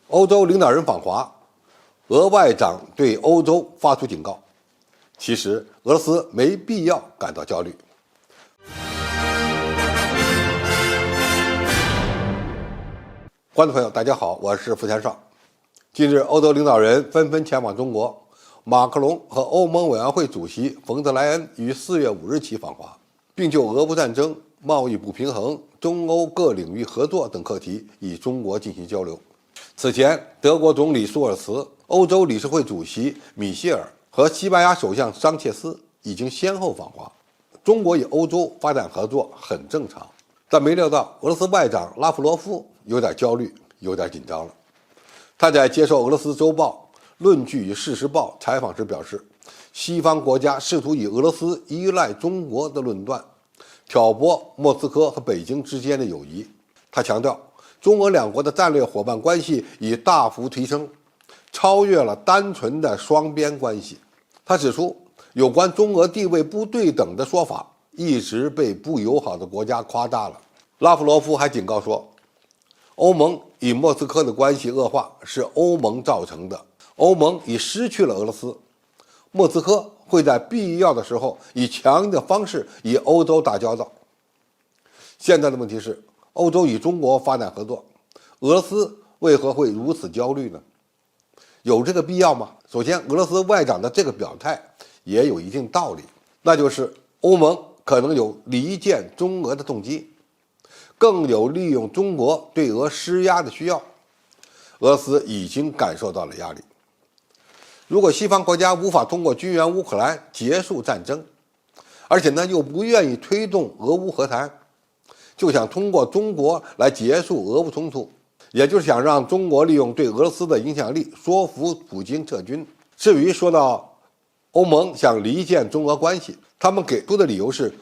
欧洲领导人访华，俄外长对欧洲发出警告。其实俄罗斯没必要感到焦虑。观众朋友，大家好，我是付强少。近日，欧洲领导人纷纷前往中国，马克龙和欧盟委员会主席冯德莱恩于4月5日起访华，并就俄乌战争、贸易不平衡、中欧各领域合作等课题与中国进行交流。此前，德国总理舒尔茨、欧洲理事会主席米歇尔和西班牙首相桑切斯已经先后访华。中国与欧洲发展合作很正常，但没料到俄罗斯外长拉夫罗夫有点焦虑，有点紧张了。他在接受俄罗斯周报《论据与事实报》采访时表示，西方国家试图以俄罗斯依赖中国的论断挑拨莫斯科和北京之间的友谊。他强调，中俄两国的战略伙伴关系已大幅提升，超越了单纯的双边关系。他指出，有关中俄地位不对等的说法一直被不友好的国家夸大了。拉夫罗夫还警告说，欧盟与莫斯科的关系恶化是欧盟造成的，欧盟已失去了俄罗斯，莫斯科会在必要的时候以强硬的方式与欧洲打交道。现在的问题是，欧洲与中国发展合作，俄罗斯为何会如此焦虑呢？有这个必要吗？首先，俄罗斯外长的这个表态也有一定道理，那就是欧盟可能有离间中俄的动机，更有利用中国对俄施压的需要。俄罗斯已经感受到了压力。如果西方国家无法通过军援乌克兰结束战争，而且又不愿意推动俄乌和谈，就想通过中国来结束俄乌冲突，也就是想让中国利用对俄罗斯的影响力说服普京撤军。至于说到欧盟想离间中俄关系，他们给出的理由是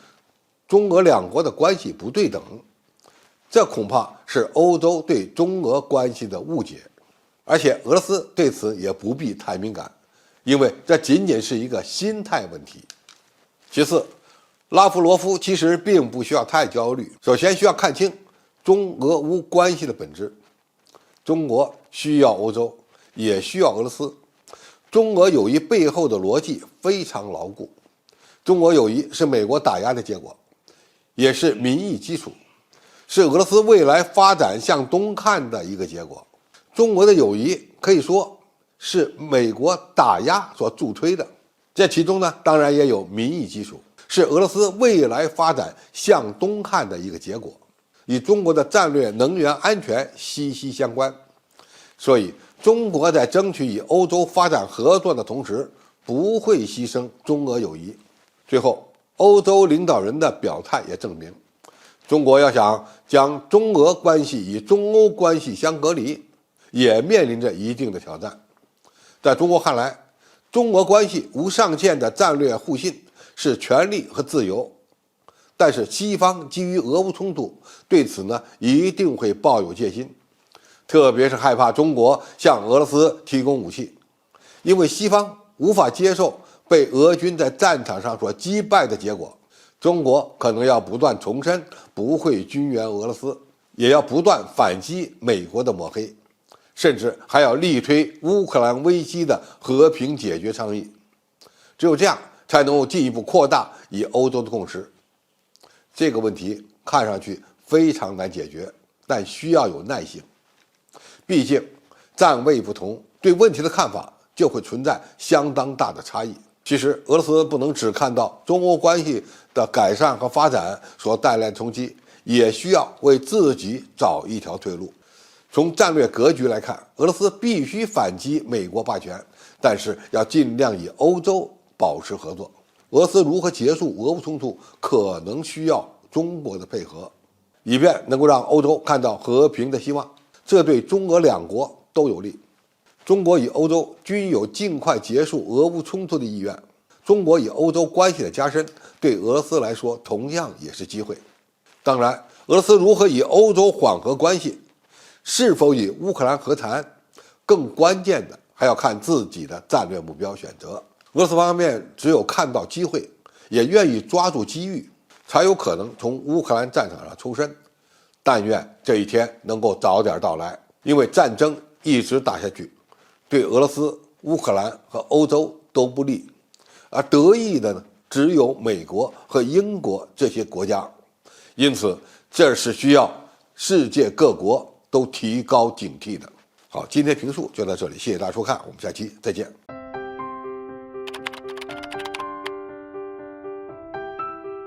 中俄两国的关系不对等，这恐怕是欧洲对中俄关系的误解。而且俄罗斯对此也不必太敏感，因为这仅仅是一个心态问题。其次，拉夫罗夫其实并不需要太焦虑。首先需要看清中俄乌关系的本质，中国需要欧洲，也需要俄罗斯。中俄友谊背后的逻辑非常牢固，中俄友谊是美国打压的结果，也是民意基础，是俄罗斯未来发展向东看的一个结果。中俄的友谊可以说是美国打压所助推的，这其中当然也有民意基础，是俄罗斯未来发展向东看的一个结果，与中国的战略能源安全息息相关。所以中国在争取与欧洲发展合作的同时，不会牺牲中俄友谊。最后，欧洲领导人的表态也证明，中国要想将中俄关系与中欧关系相隔离，也面临着一定的挑战。在中国看来，中俄关系无上限的战略互信是权利和自由，但是西方基于俄乌冲突，对此一定会抱有戒心，特别是害怕中国向俄罗斯提供武器，因为西方无法接受被俄军在战场上所击败的结果。中国可能要不断重申不会军援俄罗斯，也要不断反击美国的抹黑，甚至还要力推乌克兰危机的和平解决倡议。只有这样才能够进一步扩大与欧洲的共识。这个问题看上去非常难解决，但需要有耐性。毕竟站位不同，对问题的看法就会存在相当大的差异。其实俄罗斯不能只看到中欧关系的改善和发展所带来的冲击，也需要为自己找一条退路。从战略格局来看，俄罗斯必须反击美国霸权，但是要尽量与欧洲保持合作。俄罗斯如何结束俄乌冲突，可能需要中国的配合，以便能够让欧洲看到和平的希望，这对中俄两国都有利。中国与欧洲均有尽快结束俄乌冲突的意愿，中国与欧洲关系的加深，对俄罗斯来说同样也是机会。当然，俄罗斯如何与欧洲缓和关系，是否与乌克兰和谈，更关键的还要看自己的战略目标选择。俄罗斯方面只有看到机会，也愿意抓住机遇，才有可能从乌克兰战场上抽身。但愿这一天能够早点到来，因为战争一直打下去，对俄罗斯、乌克兰和欧洲都不利，而得益的呢，只有美国和英国这些国家。因此，这是需要世界各国都提高警惕的。好，今天评述就到这里，谢谢大家收看，我们下期再见。